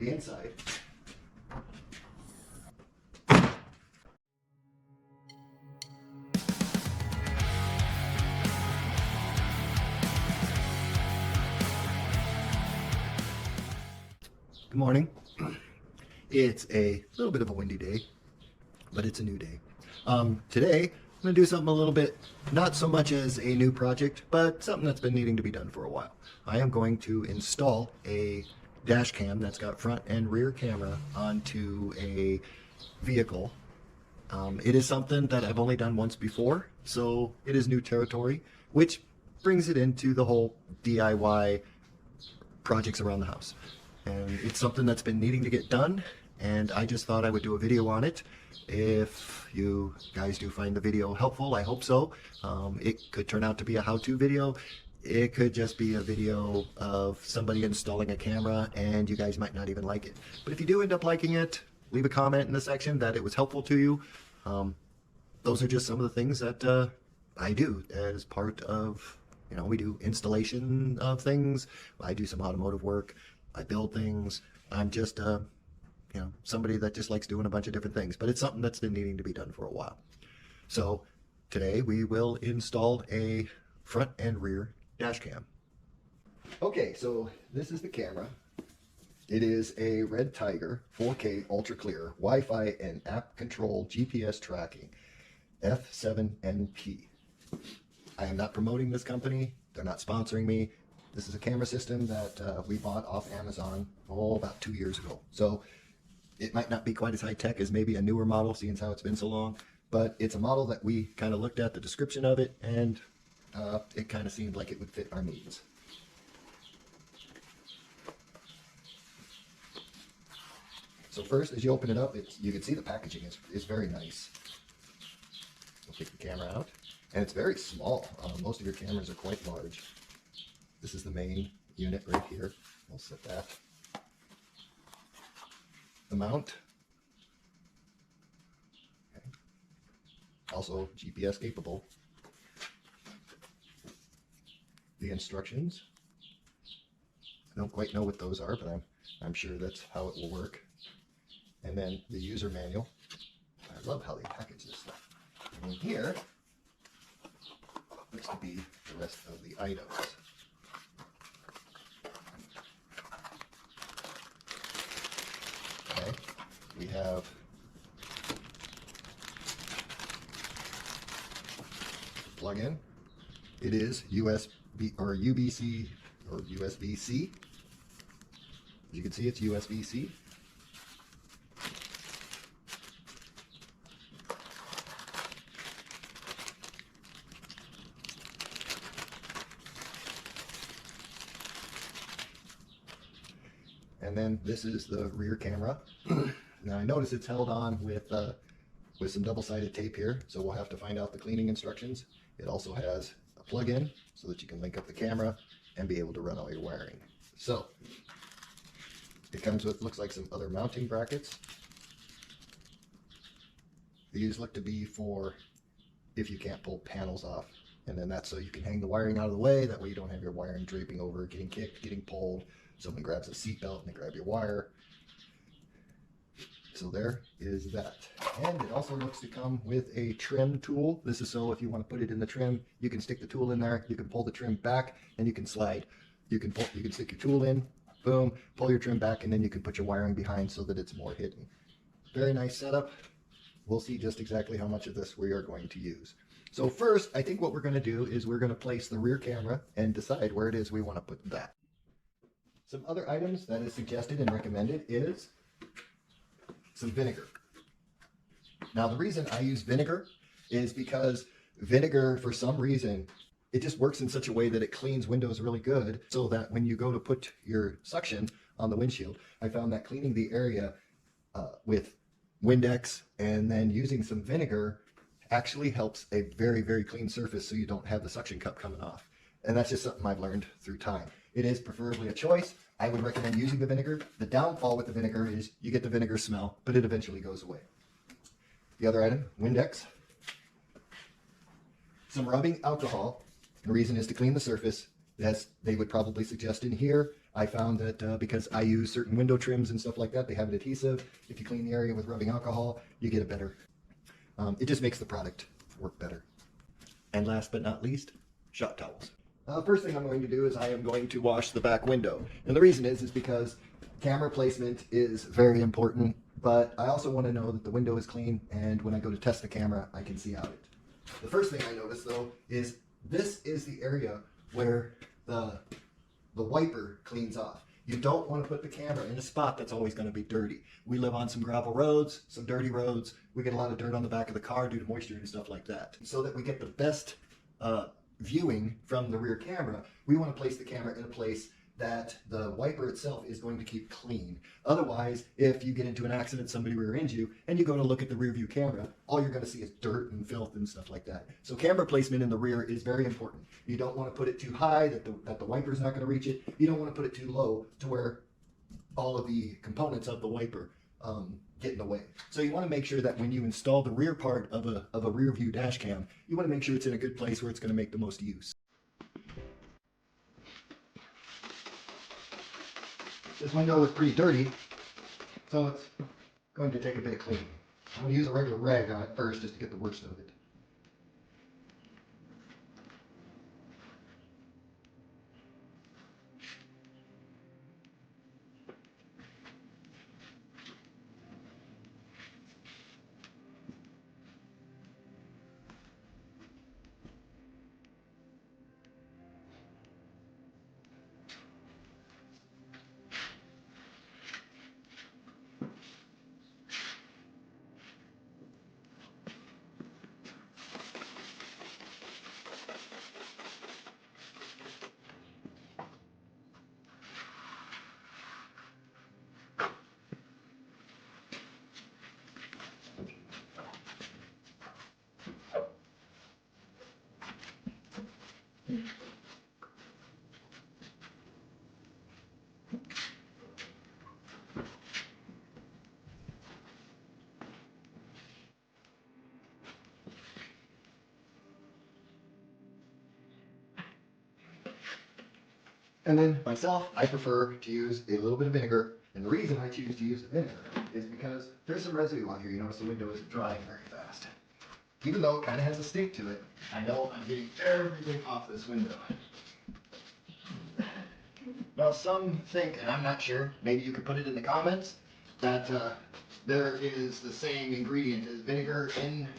the inside. Good morning. It's a little bit of a windy day, but it's a new day. Today, I'm going to do something a little bit, not so much as a new project, but something that's been needing to be done for a while. I am going to install a dash cam that's got front and rear camera onto a vehicle. It is something that I've only done once before, so it is new territory, which brings it into the whole DIY projects around the house. And it's something that's been needing to get done, and I just thought I would do a video on it. If you guys do find the video helpful, I hope so. It could turn out to be a how-to video. It could just be a video of somebody installing a camera, and you guys might not even like it. But if you do end up liking it, leave a comment in the section that it was helpful to you. Those are just some of the things that I do as part of, we do installation of things. I do some automotive work. I build things. I'm just, somebody that just likes doing a bunch of different things, but it's something that's been needing to be done for a while. So today we will install a front and rear dash cam. Okay, so this is the camera. It is a REDTIGER 4K ultra clear Wi-Fi and app control GPS tracking F7NP. I am not promoting this company. They're not sponsoring me. This is a camera system that we bought off Amazon, about 2 years ago. So it might not be quite as high tech as maybe a newer model, seeing as how it's been so long, but it's a model that we kind of looked at the description of it, and it kind of seemed like it would fit our needs. So first, as you open it up, you can see the packaging is very nice. We'll take the camera out, and it's very small. Most of your cameras are quite large. This is the main unit right here. We'll set that. The mount. Okay. Also GPS capable. The instructions. I don't quite know what those are, but I'm sure that's how it will work. And then the user manual. I love how they package this stuff. And in here looks to be the rest of the items. Okay, we have plug-in. It is USB or UBC or USB-C. As you can see, it's USB-C. And then this is the rear camera. Now I notice it's held on with some double-sided tape here, so we'll have to find out the cleaning instructions. It also has a plug-in so that you can link up the camera and be able to run all your wiring. So it comes with, looks like, some other mounting brackets. These look to be for if you can't pull panels off, and then that's so you can hang the wiring out of the way. That way you don't have your wiring draping over, getting kicked, getting pulled. Someone grabs a seat belt and they grab your wire. So there is that. And it also looks to come with a trim tool. This is so if you want to put it in the trim, you can stick the tool in there, you can pull the trim back, and you can slide. You can stick your tool in, boom, pull your trim back, and then you can put your wiring behind so that it's more hidden. Very nice setup. We'll see just exactly how much of this we are going to use. So first, I think what we're going to do is we're going to place the rear camera and decide where it is we want to put that. Some other items that is suggested and recommended is some vinegar. Now the reason I use vinegar is because vinegar, for some reason, it just works in such a way that it cleans windows really good, so that when you go to put your suction on the windshield, I found that cleaning the area with Windex and then using some vinegar actually helps a very, very clean surface so you don't have the suction cup coming off. And that's just something I've learned through time. It is preferably a choice. I would recommend using the vinegar. The downfall with the vinegar is you get the vinegar smell, but it eventually goes away. The other item, Windex. Some rubbing alcohol. The reason is to clean the surface. As they would probably suggest in here, I found that because I use certain window trims and stuff like that, they have an adhesive. If you clean the area with rubbing alcohol, you get a better, it just makes the product work better. And last but not least, shop towels. First thing I'm going to do is I am going to wash the back window. And the reason is because camera placement is very important, but I also want to know that the window is clean, and when I go to test the camera, I can see out it. The first thing I notice though is this is the area where the wiper cleans off. You don't want to put the camera in a spot that's always going to be dirty. We live on some gravel roads, some dirty roads. We get a lot of dirt on the back of the car due to moisture and stuff like that. So that we get the best viewing from the rear camera, we want to place the camera in a place that the wiper itself is going to keep clean. Otherwise, if you get into an accident, somebody rear ends you, and you go to look at the rear view camera, all you're going to see is dirt and filth and stuff like that. So camera placement in the rear is very important. You don't want to put it too high that the wiper's not going to reach it. You don't want to put it too low to where all of the components of the wiper get in the way. So you want to make sure that when you install the rear part of a rear view dash cam, you want to make sure it's in a good place where it's going to make the most use. This window is pretty dirty, so it's going to take a bit of cleaning. I'm going to use a regular rag on it first just to get the worst of it. And then myself, I prefer to use a little bit of vinegar. And the reason I choose to use the vinegar is because there's some residue on here. You notice the window isn't drying very fast. Even though it kind of has a stink to it, I know I'm getting everything off this window. Now some think, and I'm not sure, maybe you could put it in the comments, that there is the same ingredient as vinegar in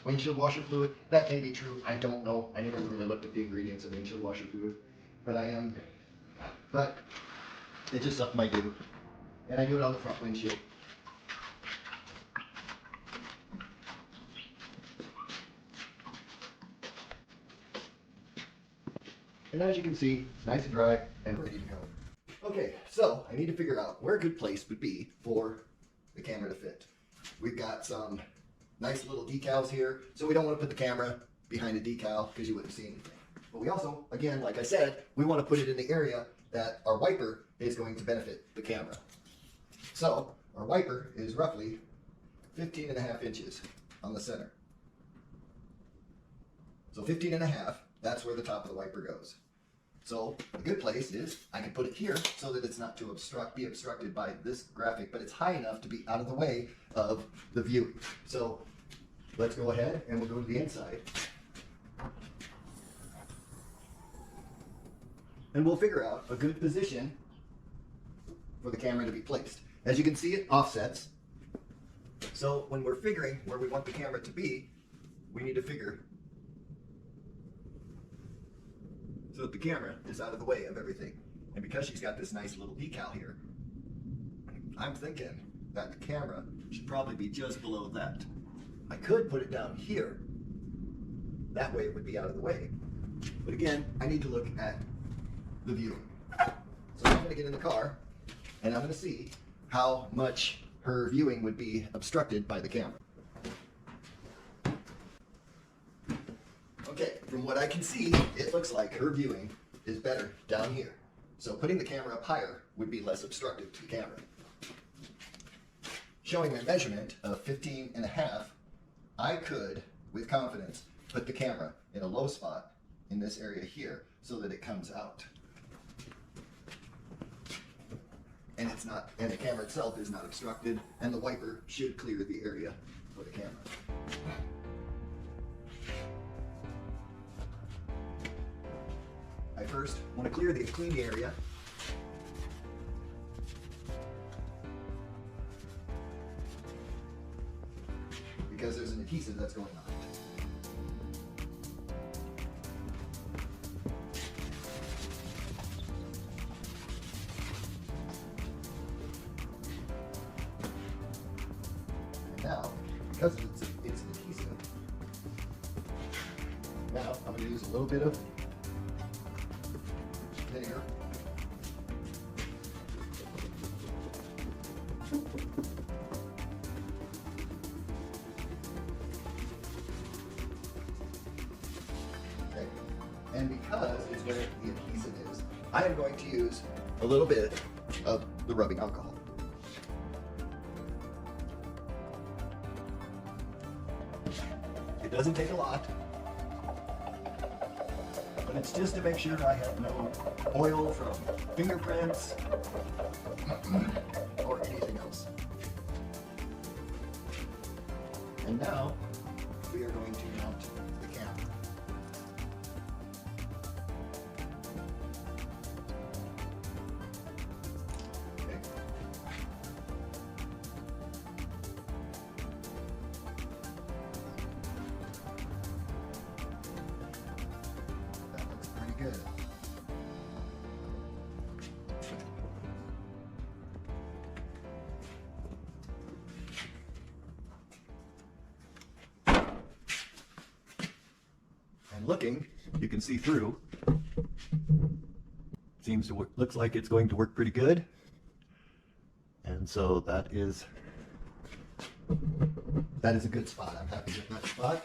windshield washer fluid. That may be true. I don't know. I never really looked at the ingredients of windshield washer fluid. But it's just something I do. And I do it on the front windshield. And as you can see, nice and dry and ready to go. Okay, so I need to figure out where a good place would be for the camera to fit. We've got some nice little decals here, so we don't want to put the camera behind a decal because you wouldn't see anything. But we also, again, like I said, we want to put it in the area that our wiper is going to benefit the camera. So our wiper is roughly 15.5 inches on the center. So 15.5, that's where the top of the wiper goes. So a good place is I can put it here so that it's not to be obstructed by this graphic, but it's high enough to be out of the way of the viewing. So let's go ahead and we'll go to the inside. And we'll figure out a good position for the camera to be placed. As you can see, it offsets. So when we're figuring where we want the camera to be, we need to figure so that the camera is out of the way of everything. And because she's got this nice little decal here, I'm thinking that the camera should probably be just below that. I could put it down here. That way it would be out of the way. But again, I need to look at the view. So I'm going to get in the car and I'm going to see how much her viewing would be obstructed by the camera. Okay, from what I can see, it looks like her viewing is better down here. So putting the camera up higher would be less obstructive to the camera. Showing a measurement of 15.5, I could, with confidence, put the camera in a low spot in this area here so that it comes out. and the camera itself is not obstructed, and the wiper should clear the area for the camera. I first want to clean the area. Because there's an adhesive that's going on. And now, because it's an adhesive, now I'm going to use a little bit of vinegar. Okay. And because it's where the adhesive is, I am going to use a little bit of the rubbing alcohol. It doesn't take a lot, but it's just to make sure I have no oil from fingerprints or anything else. And now we are going to mount the camera. Okay. That looks pretty good. And looking, you can see through. Seems to work, looks like it's going to work pretty good. And so that is a good spot. I'm happy with that spot.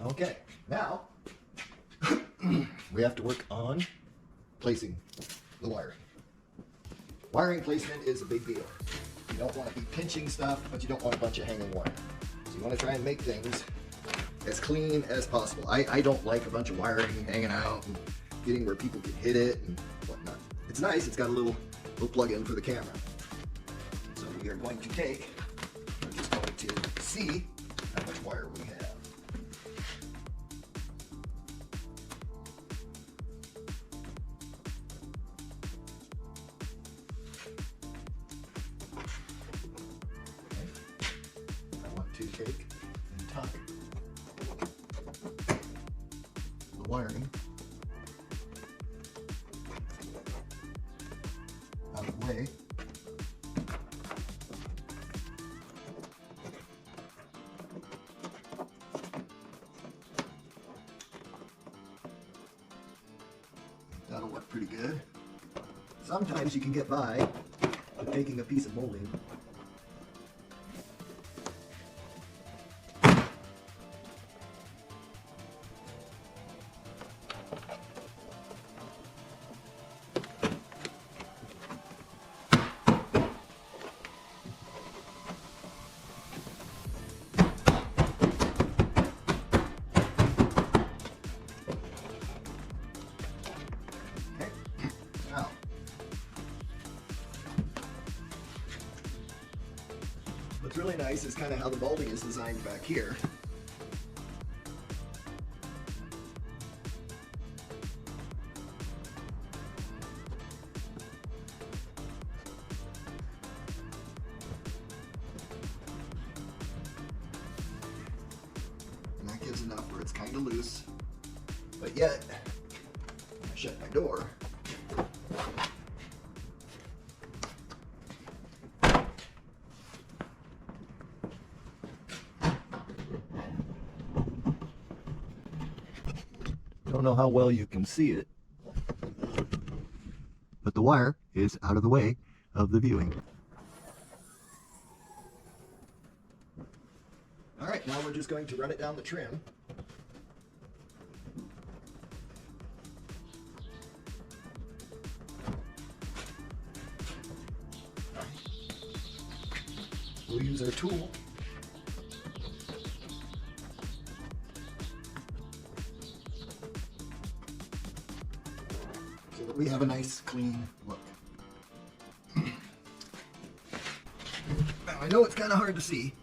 Okay, now we have to work on placing the wiring. Wiring placement is a big deal. You don't want to be pinching stuff, but you don't want a bunch of hanging wire. So you want to try and make things as clean as possible. I don't like a bunch of wiring hanging out and getting where people can hit it and whatnot. It's nice, it's got a little plug-in for the camera. So we are going to we're just going to see how much wire we have. To take and tuck the wiring out of the way. That'll work pretty good. Sometimes you can get by with taking a piece of molding . Now, what's really nice is kind of how the molding is designed back here. And that gives enough where it's kind of loose, but yet, when I shut my door, don't know how well you can see it, but the wire is out of the way of the viewing. All right, now we're just going to run it down the trim. We'll use our tool so that we have a nice clean look. Now I know it's kind of hard to see.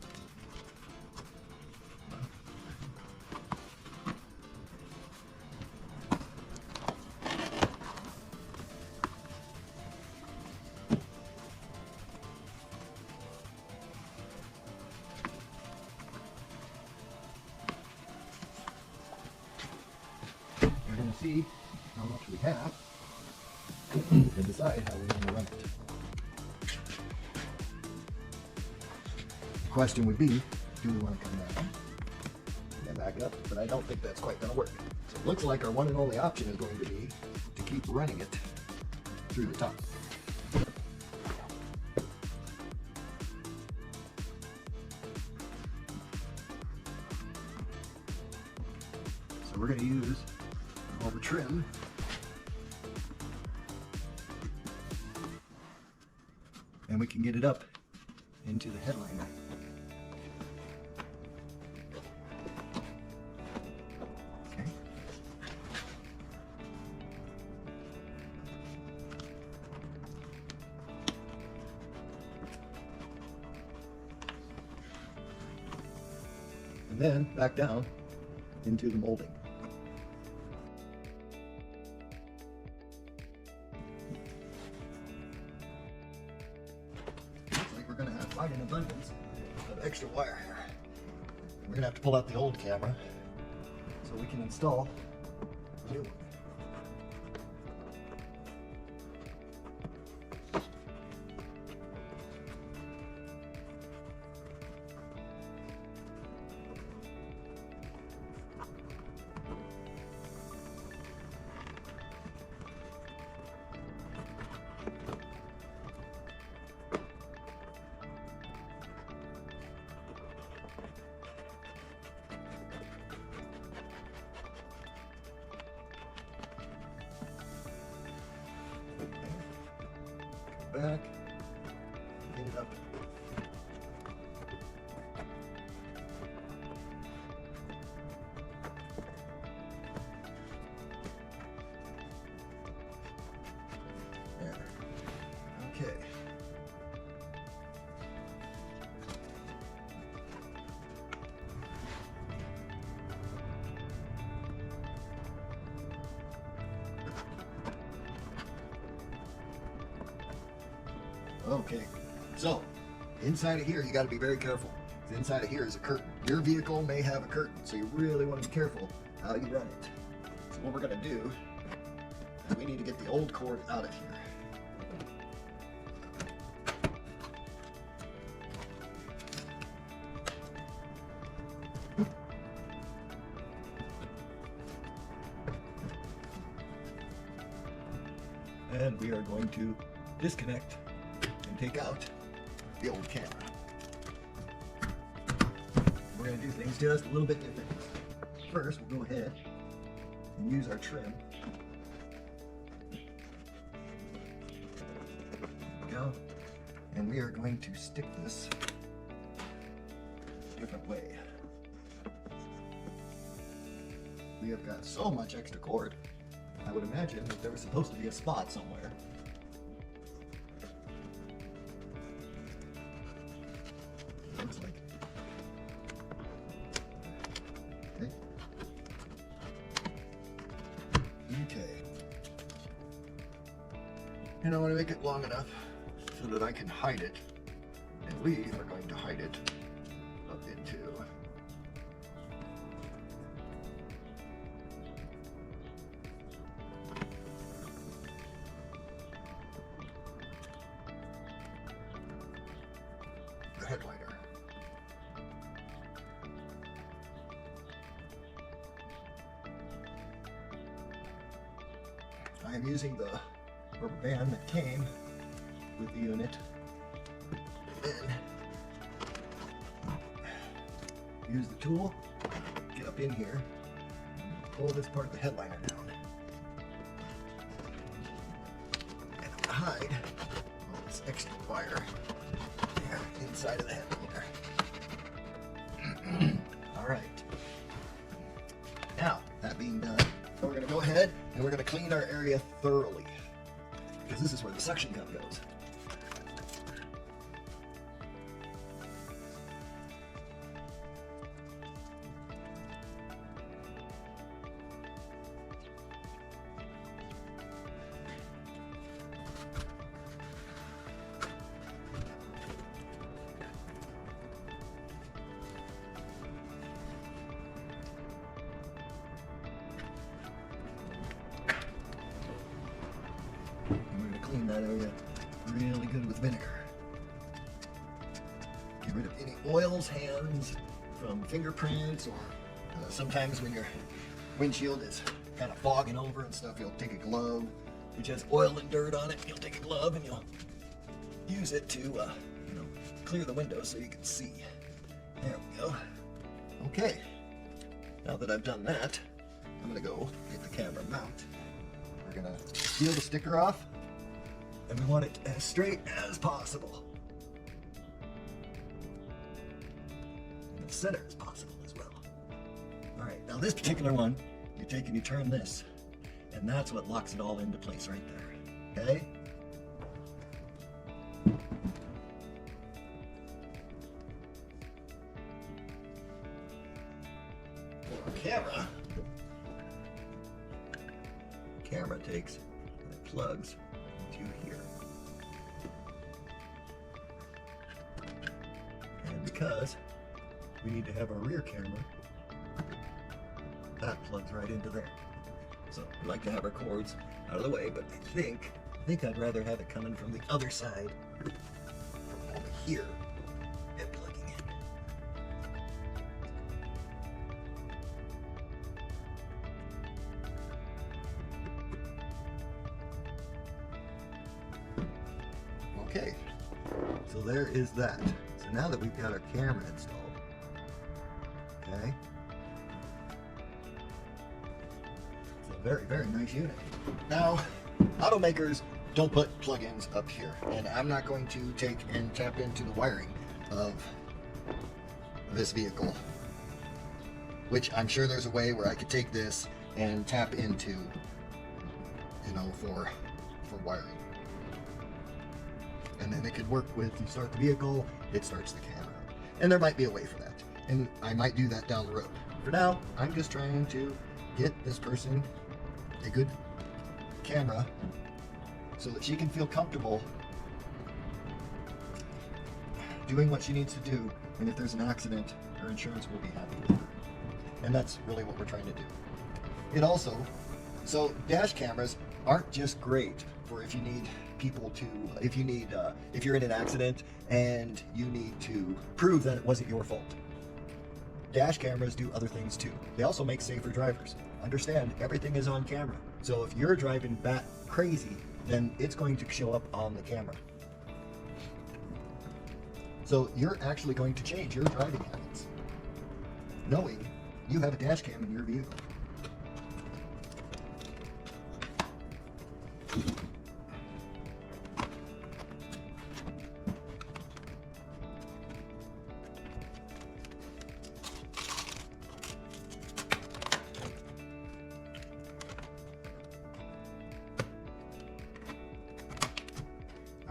We're going to see how much we have and decide how we're going to run it. The question would be, do we want to come down and back up? But I don't think that's quite going to work. So it looks like our one and only option is going to be to keep running it through the top. So we're going to use all the trim and we can get it up into the headliner. Okay. And then back down into the molding. We're going to have quite an abundance of extra wire here. We're going to have to pull out the old camera so we can install the new one. Back, get it up. There. Okay. Okay, so inside of here you got to be very careful. Inside of here is a curtain. Your vehicle may have a curtain, so you really want to be careful how you run it. So what we're going to do is we need to get the old cord out of here. And we are going to disconnect and take out the old camera. We're going to do things just a little bit different. First, we'll go ahead and use our trim. There we go. And we are going to stick this a different way. We have got so much extra cord, I would imagine that there was supposed to be a spot somewhere. Looks like. Okay. Okay. And I want to make it long enough so that I can hide it. And we are going to hide it up into the headliner. I am using the rubber band that came with the unit. And use the tool, get up in here, pull this part of the headliner down. And I'm gonna hide all this extra wire there inside of the headliner. All right. Now, that being done, So we're going to go ahead and we're going to clean our area thoroughly, because this is where the suction cup goes. Clean that area really good with vinegar. Get rid of any oils, hands, from fingerprints, or sometimes when your windshield is kind of fogging over and stuff, you'll take a glove which has oil and dirt on it. You'll take a glove and you'll use it to clear the window so you can see. There we go. Okay, now that I've done that, I'm going to go get the camera mount. We're going to peel the sticker off, and we want it as straight as possible. And as center as possible as well. All right, now this particular one, you take and you turn this, and that's what locks it all into place right there, okay? Camera takes and it plugs into here. And because we need to have our rear camera, that plugs right into there. So we like to have our cords out of the way, but I think I'd rather have it coming from the other side, from over here, and plugging in. Okay, so there is that. So now that we've got our camera installed, okay, it's a very, very nice unit. Now, automakers don't put plugins up here, and I'm not going to take and tap into the wiring of this vehicle, which I'm sure there's a way where I could take this and tap into, for wiring. And then it could work with, you start the vehicle, it starts the camera. And there might be a way for that. And I might do that down the road. For now, I'm just trying to get this person a good camera so that she can feel comfortable doing what she needs to do. And if there's an accident, her insurance will be happy with her. And that's really what we're trying to do. It also, so dash cameras aren't just great for if you need people to, if you're in an accident and you need to prove that it wasn't your fault. Dash cameras do other things too. They also make safer drivers. Understand, everything is on camera. So if you're driving bat crazy, then it's going to show up on the camera. So you're actually going to change your driving habits, knowing you have a dash cam in your vehicle.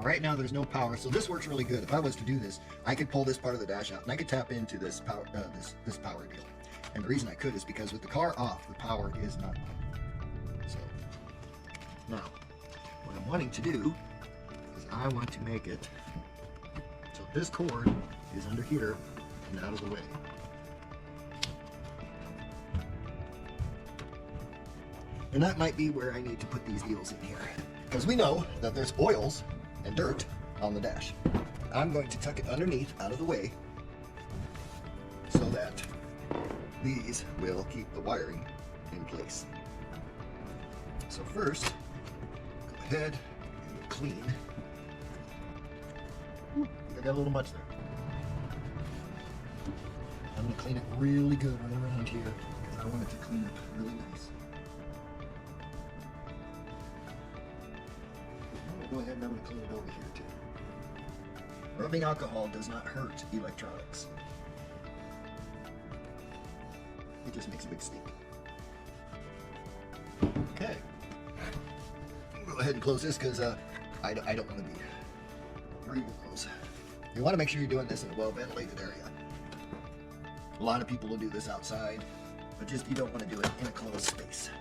Right now there's no power, so this works really good. If I was to do this, I could pull this part of the dash out and I could tap into this power this power deal. And the reason I could is because with the car off, the power is not on. So now what I'm wanting to do is I want to make it so this cord is under here and out of the way. And that might be where I need to put these deals in here, because we know that there's oils and dirt on the dash. I'm going to tuck it underneath, out of the way, so that these will keep the wiring in place. So first, go ahead and clean. I got a little much there. I'm going to clean it really good right around here, because I want it to clean up really nice. Go ahead and I'm going to clean it over here too. Rubbing alcohol does not hurt electronics. It just makes a big stink. Okay. Go ahead and close this because I don't want to be breathing those. You want to make sure you're doing this in a well-ventilated area. A lot of people will do this outside, but just you don't want to do it in a closed space.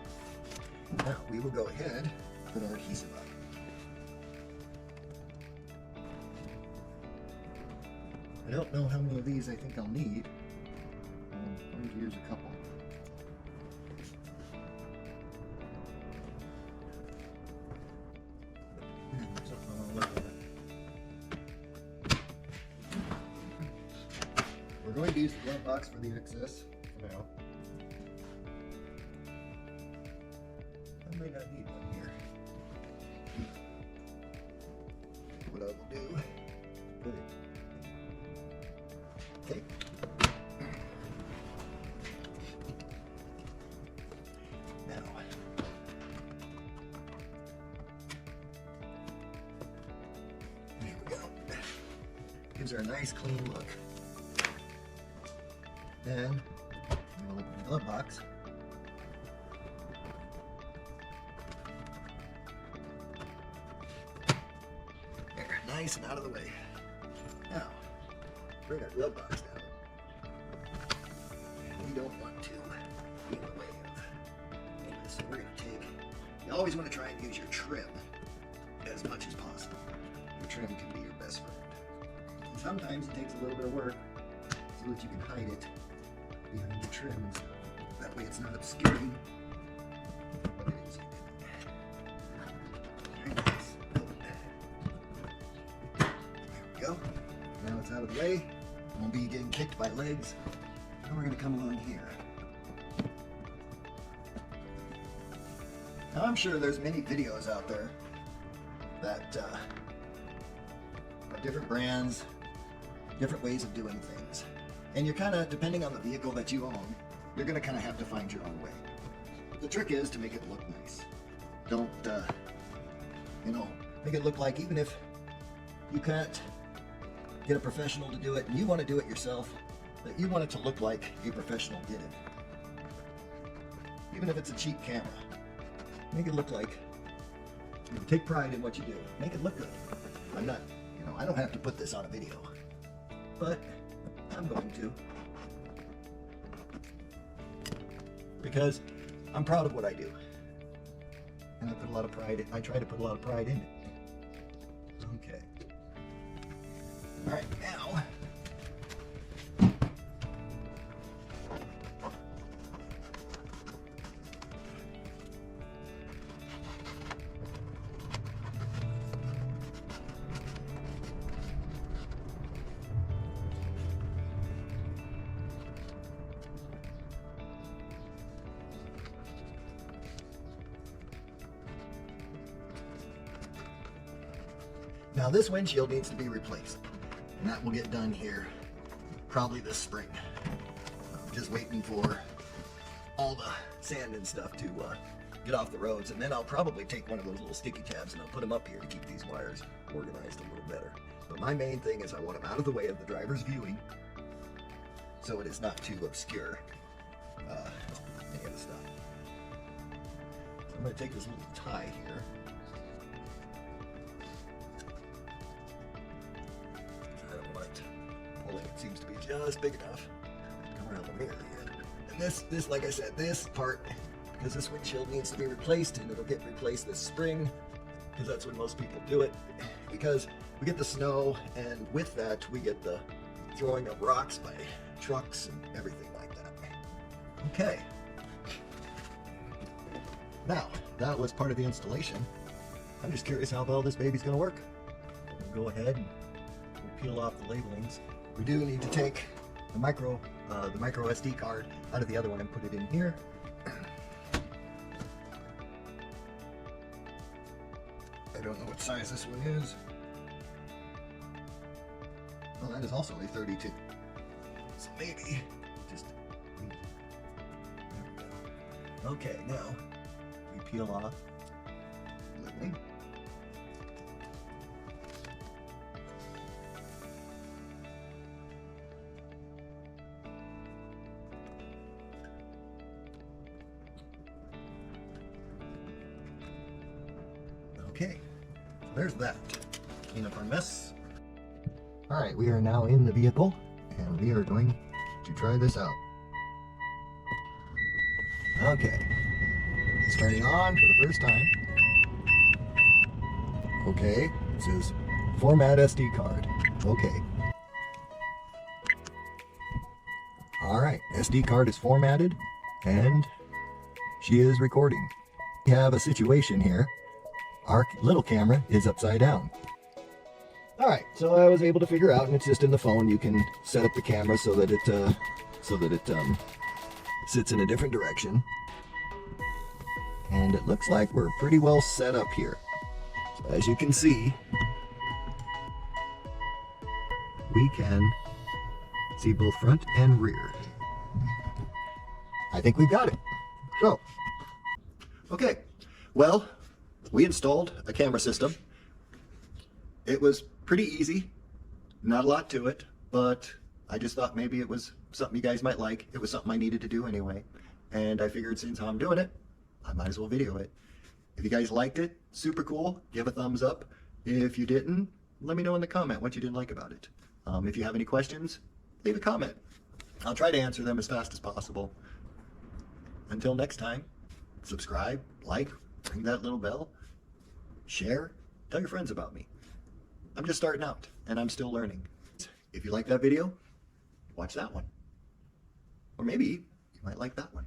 Now we will go ahead and put our adhesive on. I don't know how many of these I think I'll need. I'm going to use a couple. We're going to use the glove box for the excess for now. I might not need one here. What I will do. Okay. Now. There we go. Gives her a nice clean look. Then we'll open the glove box. There, nice and out of the way. Now, bring our glove box down. And we don't want to be in the way of this. So we're going to take, you always want to try and use your trim as much as possible. Your trim can be your best friend. And sometimes it takes a little bit of work so that you can hide it behind the trims. That way it's not obscuring what it is. Very nice. There we go. Now it's out of the way. Won't be getting kicked by legs. Now we're going to come along here. Now I'm sure there's many videos out there that of different brands, different ways of doing things. And you're kind of, depending on the vehicle that you own, you're going to kind of have to find your own way. The trick is to make it look nice. Don't, make it look like, even if you can't get a professional to do it and you want to do it yourself, that you want it to look like a professional did it. Even if it's a cheap camera, make it look like, take pride in what you do. Make it look good. I'm not, I don't have to put this on a video, but I'm going to, because I'm proud of what I do, and I put a lot of pride. I try to put a lot of pride in it. Okay. All right, now. Now this windshield needs to be replaced, and that will get done here probably this spring. I'm just waiting for all the sand and stuff to get off the roads, and then I'll probably take one of those little sticky tabs and I'll put them up here to keep these wires organized a little better. But my main thing is I want them out of the way of the driver's viewing, so it is not too obscure any of the stuff. So I'm going to take this little tie here. It seems to be just big enough. Come around the mirror here. And this, like I said, this part, because this windshield needs to be replaced, and it'll get replaced this spring, because that's when most people do it. Because we get the snow, and with that, we get the throwing of rocks by trucks and everything like that. Okay. Now, that was part of the installation. I'm just curious how well this baby's going to work. We'll go ahead and peel off the labelings. We do need to take the micro SD card out of the other one and put it in here. I don't know what size this one is. Well, that is also a 32. So maybe just, there we go. Okay, now we peel off the labeling. Okay, so there's that. Clean up our mess. All right, we are now in the vehicle and we are going to try this out. Okay, starting on for the first time. Okay, it says format SD card. Okay. All right, SD card is formatted and she is recording. We have a situation here. Our little camera is upside down. All right, so I was able to figure out, and it's just in the phone. You can set up the camera so that it sits in a different direction. And it looks like we're pretty well set up here. So as you can see, we can see both front and rear. I think we've got it. So, okay, well, we installed a camera system. It was pretty easy, not a lot to it, but I just thought maybe it was something you guys might like. It was something I needed to do anyway. And I figured since I'm doing it, I might as well video it. If you guys liked it, super cool, give a thumbs up. If you didn't, let me know in the comment what you didn't like about it. If you have any questions, leave a comment. I'll try to answer them as fast as possible. Until next time, subscribe, like, ring that little bell, share, tell your friends about me. I'm just starting out and I'm still learning. If you like that video, watch that one. Or maybe you might like that one.